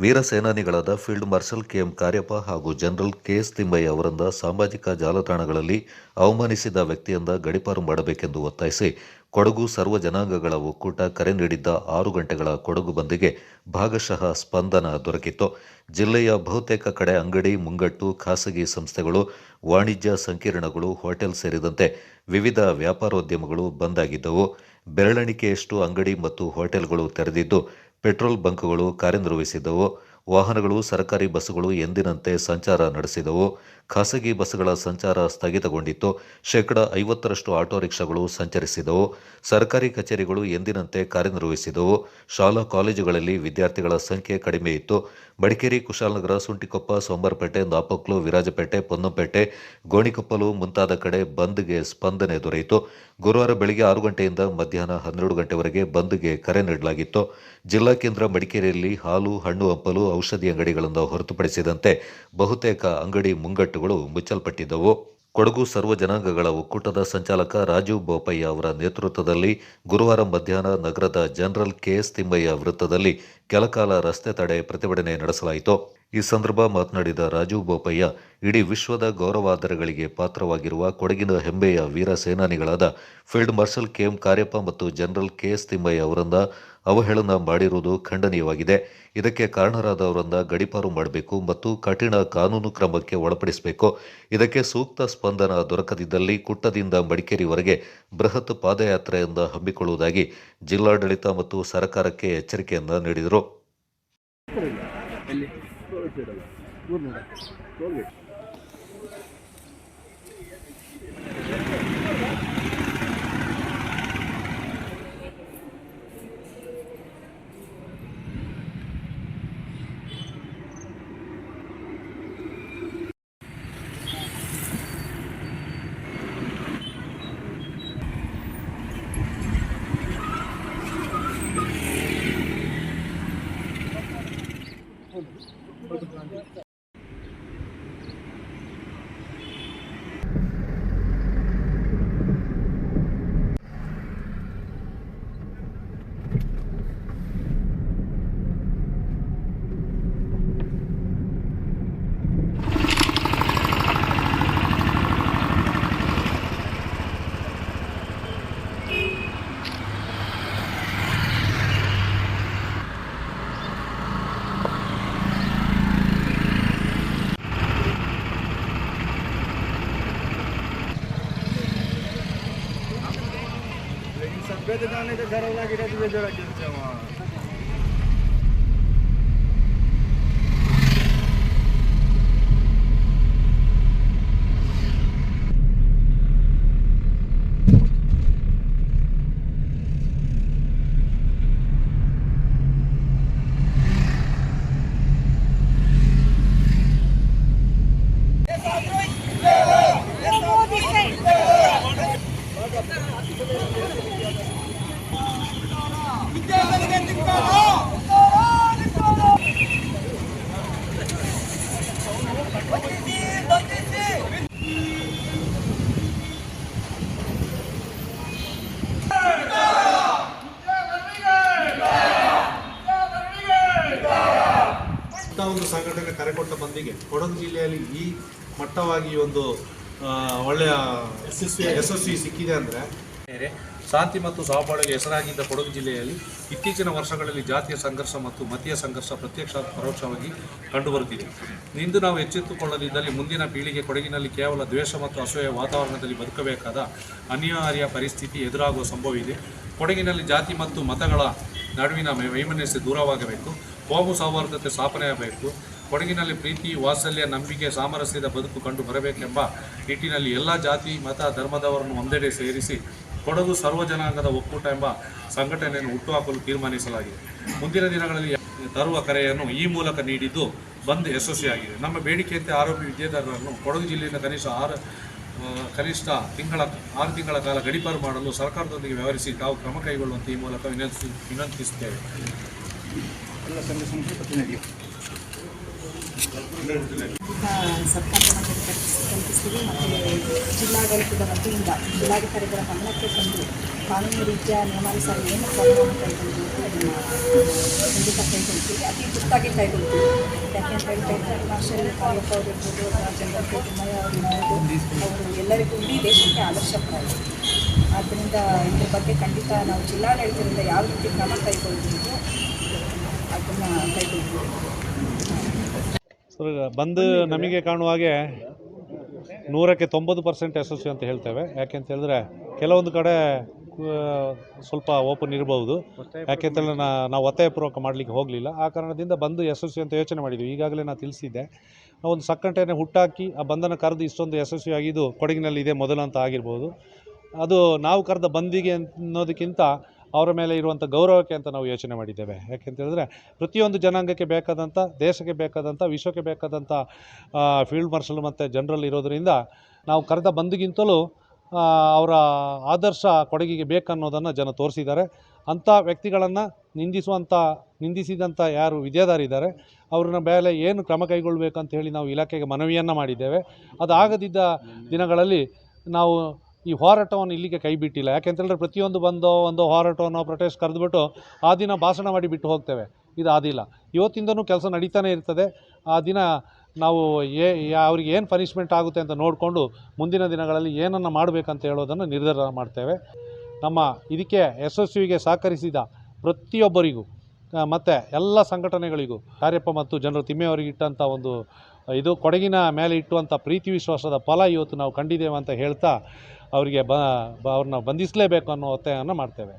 ವೀರ ಸೇನಾನಿಗಳಾದ field marshal KM Cariappa ಹಾಗೂ general KS Thimmaiah ಅವರಿಂದ ಸಾಮಾಜಿಕ ಜಾಲತಾಣಗಳಲ್ಲಿ ಅವಮಾನಿಸಿದ ವ್ಯಕ್ತಿಯಿಂದ ಗಡೀಪಾರು ಮಾಡಬೇಕೆಂದು ಒತ್ತಾಯಿಸಿ ಕೊಡಗು ಸರ್ವ ಜನಾಂಗಗಳ ಒಕ್ಕೂಟ ಕರೆ ನೀಡಿದ್ದ 6 ಗಂಟೆಗಳ ಕೊಡಗು ಬಂದ್ಗೆ ಭಾಗಶಃ ಸ್ಪಂದನ ದೊರಕಿತ್ತು. ಜಿಲ್ಲೆಯ ಬಹುತೇಕ ಕಡೆ ಅಂಗಡಿ ಮುಂಗಟ್ಟು, ಖಾಸಗಿ ಸಂಸ್ಥೆಗಳು, ವಾಣಿಜ್ಯ ಸಂಕೀರ್ಣಗಳು, ಹೋಟೆಲ್ ಸೇರಿದಂತೆ ವಿವಿಧ ವ್ಯಾಪಾರೋದ್ಯಮಗಳು ಬಂದ್ ಆಗಿದ್ದವು. ಬೆರಳೆಣಿಕೆಯಷ್ಟು ಅಂಗಡಿ ಮತ್ತು ಹೋಟೆಲ್ಗಳು ತೆರೆದಿದ್ದು, ಪೆಟ್ರೋಲ್ ಬಂಕ್ಗಳು ಕಾರ್ಯನಿರ್ವಹಿಸಿದ್ದವು. ವಾಹನಗಳು, ಸರ್ಕಾರಿ ಬಸ್ಸುಗಳು ಎಂದಿನಂತೆ ಸಂಚಾರ ನಡೆಸಿದವು. ಖಾಸಗಿ ಬಸ್ಸುಗಳ ಸಂಚಾರ ಸ್ಥಗಿತಗೊಂಡಿತ್ತು. 50% ಆಟೋ ರಿಕ್ಷಾಗಳು ಸಂಚರಿಸಿದವು. ಸರ್ಕಾರಿ ಕಚೇರಿಗಳು ಎಂದಿನಂತೆ ಕಾರ್ಯನಿರ್ವಹಿಸಿದವು. ಶಾಲಾ ಕಾಲೇಜುಗಳಲ್ಲಿ ವಿದ್ಯಾರ್ಥಿಗಳ ಸಂಖ್ಯೆ ಕಡಿಮೆ ಇತ್ತು. ಮಡಿಕೇರಿ, ಕುಶಾಲನಗರ, ಸುಂಟಿಕೊಪ್ಪ, ಸೋಮವಾರಪೇಟೆ, ನಾಪಕ್ಲು, ವಿರಾಜಪೇಟೆ, ಪೊನ್ನಂಪೇಟೆ, ಗೋಣಿಕೊಪ್ಪಲು ಮುಂತಾದ ಕಡೆ ಬಂದ್ಗೆ ಸ್ಪಂದನೆ ದೊರೆಯಿತು. ಗುರುವಾರ ಬೆಳಗ್ಗೆ 6 ಗಂಟೆಯಿಂದ ಮಧ್ಯಾಹ್ನ 12 ಗಂಟೆವರೆಗೆ ಬಂದ್ಗೆ ಕರೆ ನೀಡಲಾಗಿತ್ತು. ಜಿಲ್ಲಾ ಕೇಂದ್ರ ಮಡಿಕೇರಿಯಲ್ಲಿ ಹಾಲು, ಹಣ್ಣು ಹಂಪಲು, ಔಷಧಿ ಅಂಗಡಿಗಳನ್ನು ಹೊರತುಪಡಿಸಿದಂತೆ ಬಹುತೇಕ ಅಂಗಡಿ ಮುಂಗಟ್ಟುಗಳು ಮುಚ್ಚಲ್ಪಟ್ಟಿದ್ದವು. ಕೊಡಗು ಸರ್ವ ಜನಾಂಗಗಳ ಒಕ್ಕೂಟದ ಸಂಚಾಲಕ ರಾಜೀವ್ ಬೋಪಯ್ಯ ಅವರ ನೇತೃತ್ವದಲ್ಲಿ ಗುರುವಾರ ಮಧ್ಯಾಹ್ನ ನಗರದ ಜನರಲ್ ಕೆಎಸ್ ತಿಮ್ಮಯ್ಯ ವೃತ್ತದಲ್ಲಿ ಕೆಲಕಾಲ ರಸ್ತೆ ತಡೆ ಪ್ರತಿಭಟನೆ ನಡೆಸಲಾಯಿತು. ಈ ಸಂದರ್ಭ ಮಾತನಾಡಿದ ರಾಜೀವ್ ಬೋಪಯ್ಯ, ಇಡೀ ವಿಶ್ವದ ಗೌರವಾದರಗಳಿಗೆ ಪಾತ್ರವಾಗಿರುವ ಕೊಡಗಿನ ಹೆಮ್ಮೆಯ ವೀರ ಸೇನಾನಿಗಳಾದ ಫೀಲ್ಡ್ ಮಾರ್ಷಲ್ ಕೆಎಂ ಕಾರ್ಯಪ್ಪ ಮತ್ತು ಜನರಲ್ ಕೆಎಸ್ ತಿಮ್ಮಯ್ಯ ಅವರಿಂದ ಅವಹೇಳನ ಮಾಡಿರುವುದು ಖಂಡನೀಯವಾಗಿದೆ. ಇದಕ್ಕೆ ಕಾರಣರಾದವರನ್ನ ಗಡೀಪಾರು ಮಾಡಬೇಕು ಮತ್ತು ಕಠಿಣ ಕಾನೂನು ಕ್ರಮಕ್ಕೆ ಒಳಪಡಿಸಬೇಕು. ಇದಕ್ಕೆ ಸೂಕ್ತ ಸ್ಪಂದನ ದೊರಕದಿದ್ದಲ್ಲಿ ಕುಟ್ಟದಿಂದ ಮಡಿಕೇರಿವರೆಗೆ ಬೃಹತ್ ಪಾದಯಾತ್ರೆಯನ್ನು ಹಮ್ಮಿಕೊಳ್ಳುವುದಾಗಿ ಜಿಲ್ಲಾಡಳಿತ ಮತ್ತು ಸರ್ಕಾರಕ್ಕೆ ಎಚ್ಚರಿಕೆಯನ್ನ ನೀಡಿದರು. सभ्यता जाने का ठरवला की तुझे जरा गिरच्या ಒಂದು ಸಂಘಟನೆ ಕರೆ ಕೊಟ್ಟ ಬಂದಿಗೆ ಕೊಡಗು ಜಿಲ್ಲೆಯಲ್ಲಿ ಈ ಮಟ್ಟವಾಗಿ ಒಂದು ಒಳ್ಳೆಯ ಯಶಸ್ವಿ ಸಿಕ್ಕಿದೆ ಅಂದರೆ ಶಾಂತಿ ಮತ್ತು ಸಹಬಾಳ್ವೆಗೆ ಹೆಸರಾಗಿದ್ದ ಕೊಡಗು ಜಿಲ್ಲೆಯಲ್ಲಿ ಇತ್ತೀಚಿನ ವರ್ಷಗಳಲ್ಲಿ ಜಾತಿಯ ಸಂಘರ್ಷ ಮತ್ತು ಮತೀಯ ಸಂಘರ್ಷ ಪ್ರತ್ಯಕ್ಷ ಪರೋಕ್ಷವಾಗಿ ಕಂಡುಬರುತ್ತಿದೆ. ಇಂದು ನಾವು ಎಚ್ಚೆತ್ತುಕೊಳ್ಳದಿದ್ದಲ್ಲಿ ಮುಂದಿನ ಪೀಳಿಗೆ ಕೊಡಗಿನಲ್ಲಿ ಕೇವಲ ದ್ವೇಷ ಮತ್ತು ಅಸೂಯೆ ವಾತಾವರಣದಲ್ಲಿ ಬದುಕಬೇಕಾದ ಅನಿವಾರ್ಯ ಪರಿಸ್ಥಿತಿ ಎದುರಾಗುವ ಸಂಭವವಿದೆ. ಕೊಡಗಿನಲ್ಲಿ ಜಾತಿ ಮತ್ತು ಮತಗಳ ನಡುವಿನ ವೈಮನಸ್ಸು ದೂರವಾಗಬೇಕು. ಕೋಮು ಸೌಹಾರ್ದತೆ ಸ್ಥಾಪನೆಯಾಗಬೇಕು. ಕೊಡಗಿನಲ್ಲಿ ಪ್ರೀತಿ, ವಾತ್ಸಲ್ಯ, ನಂಬಿಕೆ, ಸಾಮರಸ್ಯದ ಬದುಕು ಕಂಡು ಬರಬೇಕೆಂಬ ನಿಟ್ಟಿನಲ್ಲಿ ಎಲ್ಲ ಜಾತಿ, ಮತ, ಧರ್ಮದವರನ್ನು ಒಂದೆಡೆ ಸೇರಿಸಿ ಕೊಡಗು ಸರ್ವ ಜನಾಂಗದ ಒಕ್ಕೂಟ ಎಂಬ ಸಂಘಟನೆಯನ್ನು ಹುಟ್ಟುಹಾಕಲು ತೀರ್ಮಾನಿಸಲಾಗಿದೆ. ಮುಂದಿನ ದಿನಗಳಲ್ಲಿ ತರುವ ಕರೆಯನ್ನು ಈ ಮೂಲಕ ನೀಡಿದ್ದು ಬಂದ್ ಯಶಸ್ವಿಯಾಗಿದೆ. ನಮ್ಮ ಬೇಡಿಕೆಯಂತೆ ಆರೋಪಿ ವಿದ್ಯಾರ್ಥಿಗಳನ್ನು ಕೊಡಗು ಜಿಲ್ಲೆಯಿಂದ ಕನಿಷ್ಠ 6 ತಿಂಗಳ ಕಾಲ ಗಡೀಪಾರು ಮಾಡಲು ಸರ್ಕಾರದೊಂದಿಗೆ ವ್ಯವಹರಿಸಿ ತಾವು ಕ್ರಮ ಕೈಗೊಳ್ಳುವಂತೆ ಈ ಮೂಲಕ ವಿನಂತಿಸುತ್ತೇವೆ. ಸರ್ಕಾರದ ಮಟ್ಟದಲ್ಲಿ ಕಲ್ಪಿಸ್ತೀವಿ ಮತ್ತು ಜಿಲ್ಲಾಡಳಿತದ ವತಿಯಿಂದ ಜಿಲ್ಲಾಧಿಕಾರಿಗಳ ಗಮನಕ್ಕೆ ತಂದು ಕಾನೂನು ರೀತಿಯ ನಿಯಮಾನುಸಾರ ಏನು ಕ್ರಮವನ್ನು ಕೈಗೊಳ್ಳಬೇಕು ಅದನ್ನು ಖಂಡಿತ ಕೈಗೊಳ್ತೀವಿ. ಅತಿ ತುರ್ತಾಗಿ ಕೈಗೊಳ್ತೀವಿ. ಯಾಕೆಂತ ಹೇಳಿದ್ರೆ ಮಾರ್ಷಲ್ ಕಾರ್ಯಪ್ಪ ಅವರು ಇರ್ಬೋದು, ಜನರಲ್ ಕೆ ತಿಮ್ಮಯ್ಯ ಅವರು ಇರ್ಬೋದು, ಅವರು ಎಲ್ಲರಿಗೂ ಇಡೀ ದೇಶಕ್ಕೆ ಆದರ್ಶಪ್ರಾಯ. ಆದ್ದರಿಂದ ಇದ್ರ ಬಗ್ಗೆ ಖಂಡಿತ ನಾವು ಜಿಲ್ಲಾಡಳಿತದಿಂದ ಯಾವ ರೀತಿ ಕ್ರಮ ಕೈಗೊಳ್ಳಬೇಕು ಅದನ್ನು ಕೈಗೊಳ್ತೀವಿ. ಸರ್, ಬಂದು ನಮಗೆ ಕಾಣುವ ಹಾಗೆ 100ಕ್ಕೆ 90% ಯಶಸ್ವಿ ಅಂತ ಹೇಳ್ತೇವೆ. ಯಾಕೆಂತ ಹೇಳಿದ್ರೆ ಕೆಲವೊಂದು ಕಡೆ ಸ್ವಲ್ಪ ಓಪನ್ ಇರಬಹುದು. ಯಾಕೆಂತೇಳಿದ್ರೆ ನಾವು ಒತ್ತಾಯಪೂರ್ವಕ ಮಾಡಲಿಕ್ಕೆ ಹೋಗಲಿಲ್ಲ. ಆ ಕಾರಣದಿಂದ ಬಂದು ಯಶಸ್ವಿ ಅಂತ ಯೋಚನೆ ಮಾಡಿದ್ವಿ. ಈಗಾಗಲೇ ನಾನು ತಿಳಿಸಿದ್ದೆ, ಒಂದು ಸಕ್ಕಂಟೆಯನ್ನು ಹುಟ್ಟಾಕಿ ಆ ಬಂಧನ ಕರೆದು ಇಷ್ಟೊಂದು ಯಶಸ್ವಿಯಾಗಿದ್ದು ಕೊಡಗಿನಲ್ಲಿ ಇದೇ ಮೊದಲು ಅಂತ ಆಗಿರ್ಬೋದು. ಅದು ನಾವು ಕರೆದ ಬಂದಿಗೆ ಅನ್ನೋದಕ್ಕಿಂತ ಅವರ ಮೇಲೆ ಇರುವಂಥ ಗೌರವಕ್ಕೆ ಅಂತ ನಾವು ಯೋಚನೆ ಮಾಡಿದ್ದೇವೆ. ಯಾಕೆಂತೇಳಿದ್ರೆ ಪ್ರತಿಯೊಂದು ಜನಾಂಗಕ್ಕೆ ಬೇಕಾದಂಥ, ದೇಶಕ್ಕೆ ಬೇಕಾದಂಥ, ವಿಶ್ವಕ್ಕೆ ಬೇಕಾದಂಥ ಫೀಲ್ಡ್ ಮಾರ್ಷಲ್ ಮತ್ತು ಜನರಲ್ ಇರೋದರಿಂದ ನಾವು ಕರೆದ ಬಂದಿಗಿಂತಲೂ ಅವರ ಆದರ್ಶ ಕೊಡಗಿಗೆ ಬೇಕನ್ನೋದನ್ನು ಜನ ತೋರಿಸಿದ್ದಾರೆ. ಅಂಥ ವ್ಯಕ್ತಿಗಳನ್ನು ನಿಂದಿಸಿದಂಥ ಯಾರು ವಿದ್ಯಾದಾರಿದ್ದಾರೆ ಅವ್ರನ್ನ ಮೇಲೆ ಏನು ಕ್ರಮ ಕೈಗೊಳ್ಳಬೇಕಂತ ಹೇಳಿ ನಾವು ಇಲಾಖೆಗೆ ಮನವಿಯನ್ನು ಮಾಡಿದ್ದೇವೆ. ಅದಾಗದಿದ್ದ ದಿನಗಳಲ್ಲಿ ನಾವು ಈ ಹೋರಾಟವನ್ನು ಇಲ್ಲಿಗೆ ಕೈ ಬಿಟ್ಟಿಲ್ಲ. ಯಾಕೆಂತೇಳಿದ್ರೆ ಪ್ರತಿಯೊಂದು ಒಂದು ಹೋರಾಟವನ್ನು ಪ್ರೊಟೆಸ್ಟ್ ಕರೆದುಬಿಟ್ಟು ಆ ದಿನ ಭಾಷಣ ಮಾಡಿ ಬಿಟ್ಟು ಹೋಗ್ತೇವೆ. ಇದು ಆದಿಲ್ಲ. ಇವತ್ತಿಂದನೂ ಕೆಲಸ ನಡೀತಾನೆ ಇರ್ತದೆ. ಆ ದಿನ ನಾವು ಅವ್ರಿಗೆ ಏನು ಪನಿಷ್ಮೆಂಟ್ ಆಗುತ್ತೆ ಅಂತ ನೋಡಿಕೊಂಡು ಮುಂದಿನ ದಿನಗಳಲ್ಲಿ ಏನನ್ನು ಮಾಡಬೇಕಂತ ಹೇಳೋದನ್ನು ನಿರ್ಧಾರ ಮಾಡ್ತೇವೆ. ನಮ್ಮ ಇದಕ್ಕೆ ಯಶಸ್ವಿಗೆ ಸಹಕರಿಸಿದ ಪ್ರತಿಯೊಬ್ಬರಿಗೂ ಮತ್ತು ಎಲ್ಲ ಸಂಘಟನೆಗಳಿಗೂ, ಕಾರ್ಯಪ್ಪ ಮತ್ತು ಜನರಲ್ ತಿಮ್ಮೆಯವರಿಗೆ ಇಟ್ಟಂಥ ಒಂದು ಇದು ಕೊಡಗಿನ ಮೇಲೆ ಇಟ್ಟುವಂಥ ಪ್ರೀತಿ ವಿಶ್ವಾಸದ ಫಲ ಇವತ್ತು ನಾವು ಕಂಡಿದ್ದೇವೆ ಅಂತ ಹೇಳ್ತಾ ಅವರಿಗೆ ಅವ್ರನ್ನ ಬಂಧಿಸಲೇಬೇಕು ಅನ್ನೋ ಒತ್ತಾಯವನ್ನು ಮಾಡ್ತೇವೆ.